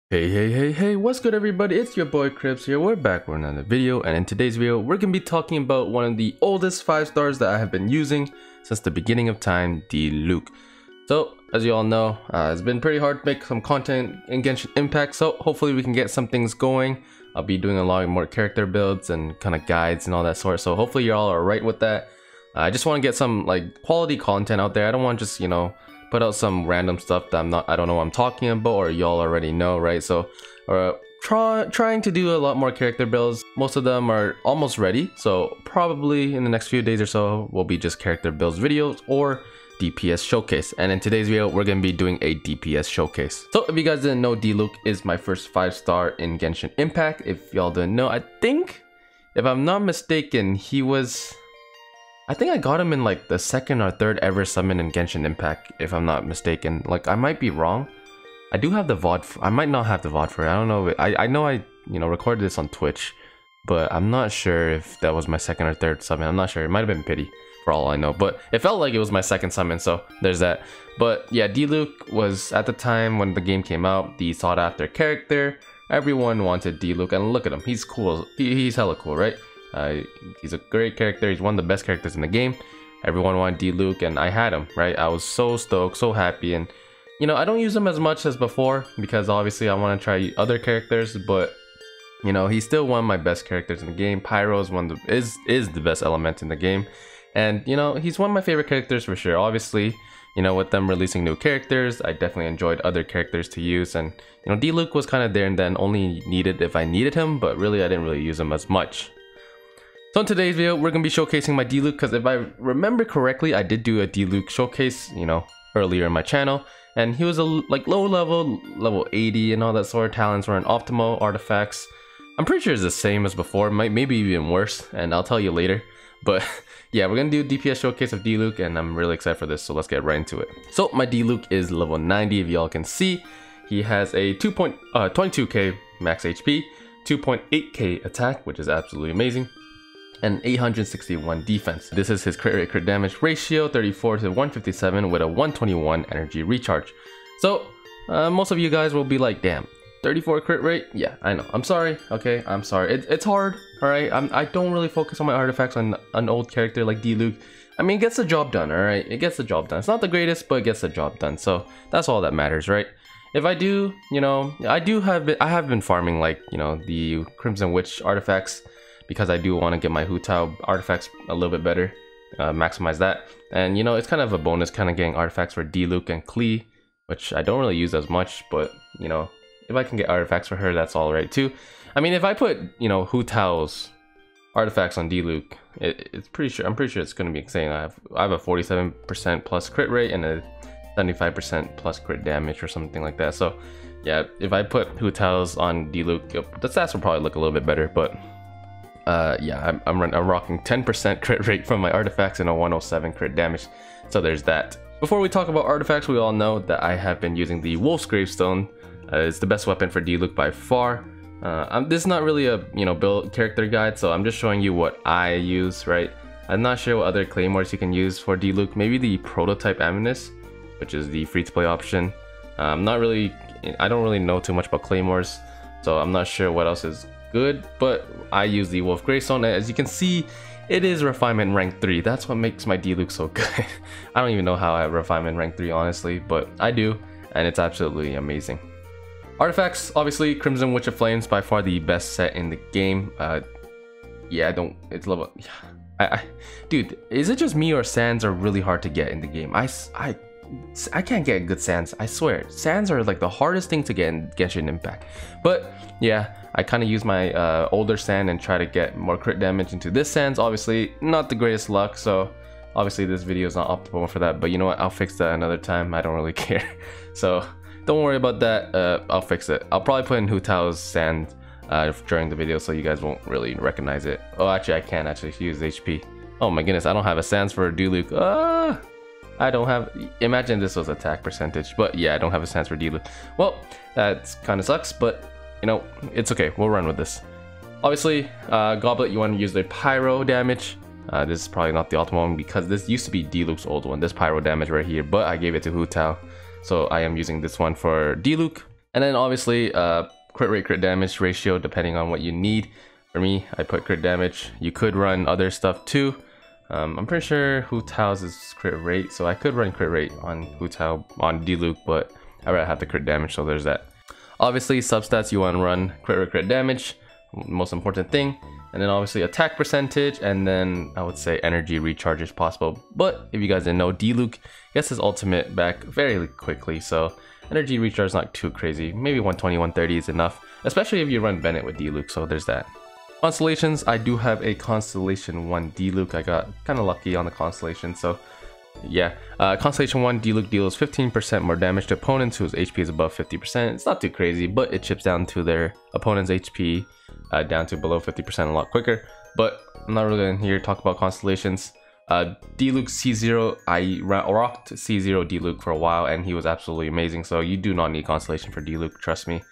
Hey, what's good everybody? It's your boy Krypts here. We're back with another video, and in today's video, we're going to be talking about one of the oldest 5 stars that I have been using since the beginning of time, Diluc. So, as you all know, it's been pretty hard to make some content in Genshin Impact, so hopefully we can get some things going. I'll be doing a lot more character builds and kind of guides and all that sort, so hopefully you're all alright with that. I just want to get some like quality content out there. I don't want just, put out some random stuff that I don't know what I'm talking about, or y'all already know, right? So trying to do a lot more character builds. Most of them are almost ready, so probably in the next few days or so will be just character builds videos or DPS Showcase. And in today's video, we're going to be doing a DPS Showcase. So if you guys didn't know, Diluc is my first 5 star in Genshin Impact. If y'all didn't know, I think, if I'm not mistaken, I think I got him in like the 2nd or 3rd ever summon in Genshin Impact, if I'm not mistaken. Like, I might be wrong. I do have the VOD. I might not have the VOD for it. I don't know. I know I recorded this on Twitch, but I'm not sure if that was my 2nd or 3rd summon. I'm not sure. It might have been Pity, for all I know. But it felt like it was my 2nd summon, so there's that. But yeah, Diluc was, at the time when the game came out, the sought after character. Everyone wanted Diluc, and look at him. He's cool. He's hella cool, right? He's a great character. He's one of the best characters in the game. Everyone wanted Diluc, and I had him, right? I was so stoked, so happy. And I don't use him as much as before because obviously I want to try other characters, but he's still one of my best characters in the game. Pyro is is the best element in the game, and he's one of my favorite characters for sure. Obviously, with them releasing new characters, I definitely enjoyed other characters to use, and Diluc was kind of there and then, only needed if I needed him, but really I didn't really use him as much. So in today's video, we're going to be showcasing my Diluc, because if I remember correctly, I did do a Diluc showcase, earlier in my channel, and he was like low level 80 and all that sort of. Talents were in optimal, artifacts I'm pretty sure it's the same as before, maybe even worse, and I'll tell you later. But yeah, we're going to do DPS showcase of Diluc, and I'm really excited for this, so let's get right into it. So my Diluc is level 90, if y'all can see. He has a 22k max HP, 2.8k attack, which is absolutely amazing, and 861 defense. This is his crit rate crit damage ratio, 34 to 157 with a 121 energy recharge. So most of you guys will be like, damn, 34 crit rate? Yeah, I know. I'm sorry. Okay, I'm sorry. It's hard. All right. I don't really focus on my artifacts on an old character like Diluc. I mean, it gets the job done. All right, it gets the job done. It's not the greatest, but it gets the job done. So that's all that matters, right? If I do, I have been farming like the Crimson Witch artifacts, because I do want to get my Hu Tao artifacts a little bit better, maximize that. And it's kind of a bonus kind of getting artifacts for Diluc and Klee, which I don't really use as much, but if I can get artifacts for her, that's all right too. I mean, if I put Hu Tao's artifacts on Diluc, I'm pretty sure it's going to be insane. I have a 47% plus crit rate and a 75% plus crit damage or something like that. So yeah, if I put Hu Tao's on Diluc, the stats will probably look a little bit better, but yeah, I'm rocking 10% crit rate from my artifacts and a 107 crit damage, so there's that. Before we talk about artifacts, we all know that I have been using the Wolf's Gravestone. It's the best weapon for Diluc by far. This is not really a build character guide, so I'm just showing you what I use, right? I'm not sure what other claymores you can use for Diluc. Maybe the prototype Amunis, which is the free-to-play option. I don't really know too much about claymores, so I'm not sure what else is good, but I use the Wolf Gravestone. As you can see, it is refinement rank 3. That's what makes my Diluc so good. I don't even know how I have refinement rank 3, honestly, but I do, and it's absolutely amazing. Artifacts, obviously, Crimson Witch of Flames, by far the best set in the game. Yeah, it's level. Dude, is it just me, or sands are really hard to get in the game? I can't get good sands, I swear. Sands are like the hardest thing to get in Genshin Impact. But yeah, I kind of use my older sand and try to get more crit damage into this sands. Obviously, not the greatest luck, so obviously this video is not optimal for that. But you know what? I'll fix that another time. I don't really care. So don't worry about that. I'll fix it. I'll probably put in Hu Tao's sand during the video, so you guys won't really recognize it. Oh, actually, I can actually use HP. Oh my goodness, I don't have a sands for Diluc. I don't have. Imagine this was attack percentage, but yeah, I don't have a sands for Diluc. Well, that kind of sucks, but it's okay. We'll run with this. Obviously, Goblet, you want to use the pyro damage. This is probably not the optimal one, because this used to be Diluc's old one, this pyro damage right here, but I gave it to Hu Tao, so I am using this one for Diluc. And then obviously crit rate, crit damage ratio, depending on what you need. For me, I put crit damage. You could run other stuff too. I'm pretty sure Hu Tao's is crit rate, so I could run crit rate on Hu Tao on Diluc, but I'd rather have the crit damage, so there's that. Obviously, substats, you want to run crit rate, crit damage, most important thing. And then obviously attack percentage, and then I would say energy recharge is possible. But if you guys didn't know, Diluc gets his ultimate back very quickly, so energy recharge is not too crazy. Maybe 120, 130 is enough, especially if you run Bennett with Diluc, so there's that. Constellations, I do have a Constellation 1 Diluc. I got kind of lucky on the Constellation, so yeah. Constellation 1 Diluc deals 15% more damage to opponents whose HP is above 50%. It's not too crazy, but it chips down to their opponent's HP down to below 50% a lot quicker. But I'm not really in here to talk about Constellations. Diluc C0, I rocked C0 Diluc for a while and he was absolutely amazing, so you do not need Constellation for Diluc, trust me.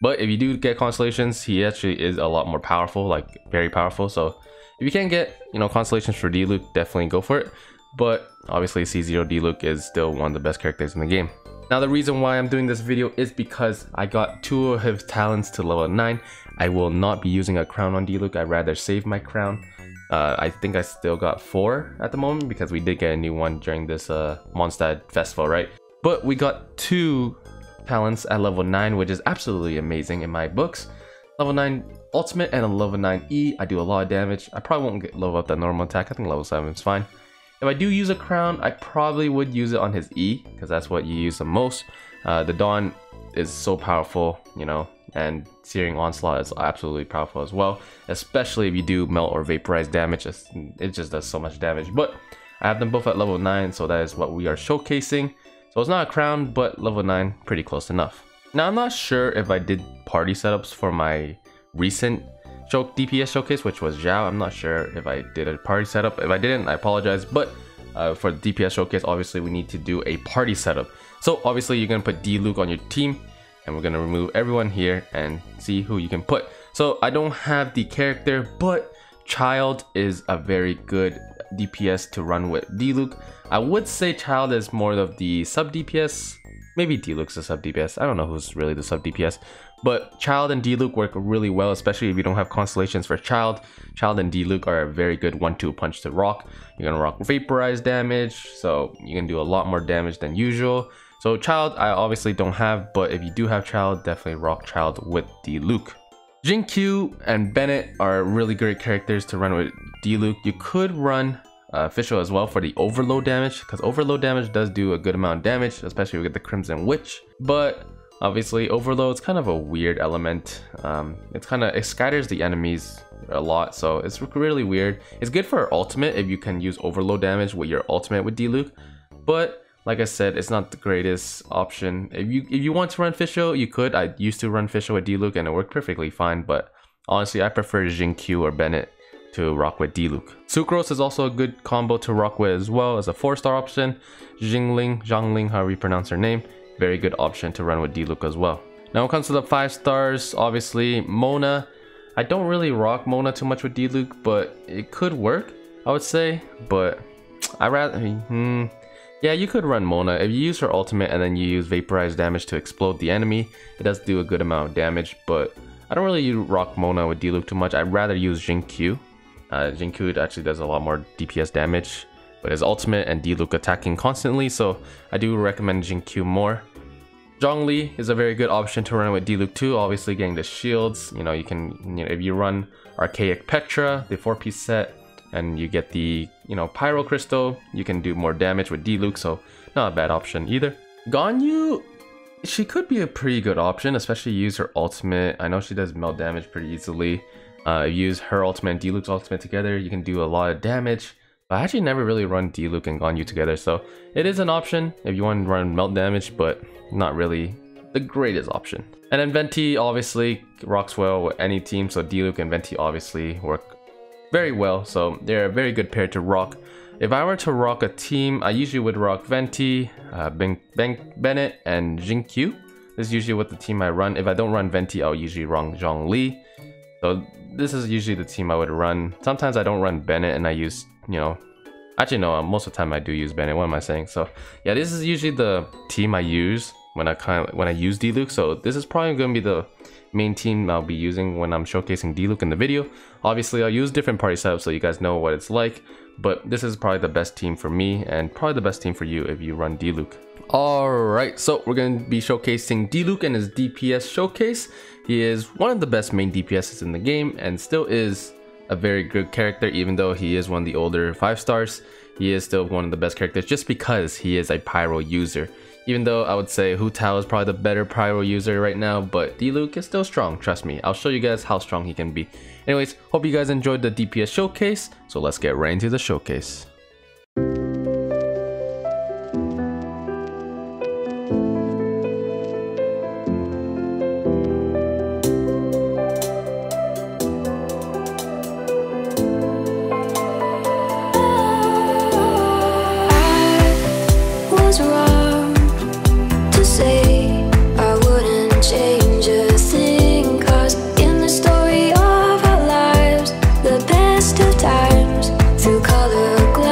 But if you do get Constellations, he actually is a lot more powerful, like very powerful. So if you can't get, Constellations for Diluc, definitely go for it. But obviously C0 Diluc is still one of the best characters in the game. Now the reason why I'm doing this video is because I got 2 of his talents to level 9. I will not be using a crown on Diluc, I'd rather save my crown. I think I still got 4 at the moment because we did get a new one during this Mondstadt festival, right? But we got 2 talents at level 9, which is absolutely amazing in my books. Level 9 ultimate and a level 9 E. I do a lot of damage. I probably won't get level up that normal attack. I think level 7 is fine. If I do use a crown, I probably would use it on his E because that's what you use the most. The Dawn is so powerful, and Searing Onslaught is absolutely powerful as well, especially if you do melt or vaporize damage. It just does so much damage. But I have them both at level 9, so that is what we are showcasing. So it's not a crown, but level 9, pretty close enough. Now I'm not sure if I did party setups for my recent DPS Showcase, which was Zhao. I'm not sure if I did a party setup. If I didn't, I apologize. But for the DPS Showcase, obviously we need to do a party setup. So obviously you're going to put Diluc on your team, and we're going to remove everyone here and see who you can put. So I don't have the character, but Child is a very good DPS to run with Diluc. I would say Child is more of the sub DPS. Maybe Diluc's the sub DPS. I don't know who's really the sub DPS. But Child and Diluc work really well, especially if you don't have Constellations for Child. Child and Diluc are a very good 1-2 punch to rock. You're gonna rock vaporize damage, so you can do a lot more damage than usual. So Child, I obviously don't have, but if you do have Child, definitely rock Child with Diluc. Jin-Q and Bennett are really great characters to run with Diluc. You could run Official as well for the overload damage, because overload damage does do a good amount of damage, especially with the Crimson Witch. But obviously overload's kind of a weird element. It scatters the enemies a lot, so it's really weird. It's good for ultimate if you can use overload damage with your ultimate with Diluc, but like I said, it's not the greatest option. If you want to run Official, you could. I used to run Official with Diluc and it worked perfectly fine, but honestly I prefer Jin-Q or Bennett to rock with Diluc. Sucrose is also a good combo to rock with as well as a 4-star option. Zhangling, however you pronounce her name, very good option to run with Diluc as well. Now when it comes to the 5 stars, obviously Mona. I don't really rock Mona too much with Diluc, but it could work, I would say. But yeah, you could run Mona. If you use her ultimate and then you use vaporize damage to explode the enemy, it does do a good amount of damage, but I don't really rock Mona with Diluc too much. I'd rather use Jin-Q. Jin-Q actually does a lot more DPS damage, but his ultimate and Diluc attacking constantly, so I do recommend Jin-Q more. Zhongli is a very good option to run with Diluc too, obviously getting the shields. You can, if you run Archaic Petra, the 4-piece set, and you get the, Pyro Crystal, you can do more damage with Diluc, so not a bad option either. Ganyu, she could be a pretty good option, especially use her ultimate. I know she does melt damage pretty easily. Use her ultimate and Diluc's ultimate together, you can do a lot of damage. But I actually never really run Diluc and Ganyu together, so it is an option if you want to run melt damage, but not really the greatest option. And then Venti obviously rocks well with any team, so Diluc and Venti obviously work very well, so they're a very good pair to rock. If I were to rock a team, I usually would rock Venti, Bennett, and Jin-Q. This is usually what the team I run. If I don't run Venti, I'll usually run Zhongli. So this is usually the team I would run. Sometimes I don't run Bennett and I use, actually no, most of the time I do use Bennett. What am I saying? So yeah, this is usually the team I use when I use Diluc. So this is probably going to be the main team I'll be using when I'm showcasing Diluc in the video. Obviously, I'll use different party setups so you guys know what it's like, but this is probably the best team for me and probably the best team for you if you run Diluc. Alright, so we're going to be showcasing Diluc and his DPS Showcase. He is one of the best main DPSs in the game and still is a very good character. Even though he is one of the older 5 stars, he is still one of the best characters just because he is a pyro user. Even though I would say Hu Tao is probably the better pyro user right now, but Diluc is still strong, trust me. I'll show you guys how strong he can be. Anyways, hope you guys enjoyed the DPS Showcase, so let's get right into the showcase. Times through color glass.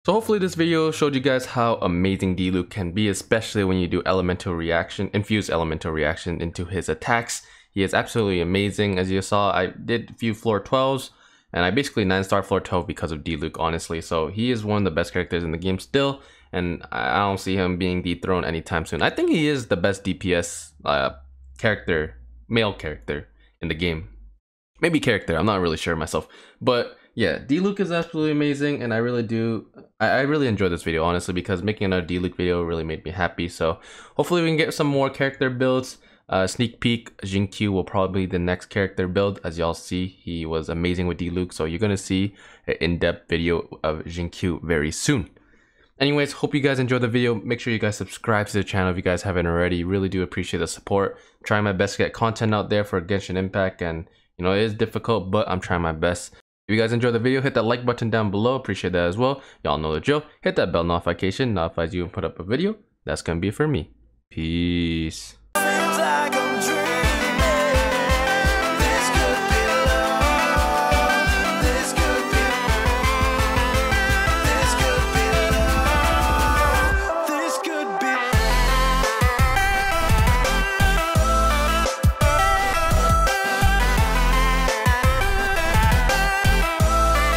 So hopefully this video showed you guys how amazing Diluc can be, especially when you do infuse elemental reaction into his attacks. He is absolutely amazing. As you saw, I did a few floor 12s, and I basically 9-star floor 12 because of Diluc, honestly. So he is one of the best characters in the game still, and I don't see him being dethroned anytime soon. I think he is the best DPS male character in the game. Maybe character, I'm not really sure myself. But yeah, Diluc is absolutely amazing, and I really enjoyed this video, honestly, because making another Diluc video really made me happy. So hopefully we can get some more character builds. Sneak peek, Jin will probably be the next character build. As y'all see, he was amazing with Diluc, so you're gonna see an in-depth video of Jin very soon. Anyways, hope you guys enjoyed the video. Make sure you guys subscribe to the channel if you guys haven't already. Really do appreciate the support. I'm trying my best to get content out there for Genshin Impact, and you know, it is difficult, but I'm trying my best. If you guys enjoyed the video, hit that like button down below. Appreciate that as well. Y'all know the drill. Hit that bell notification. Notifies you and put up a video. That's gonna be it for me. Peace.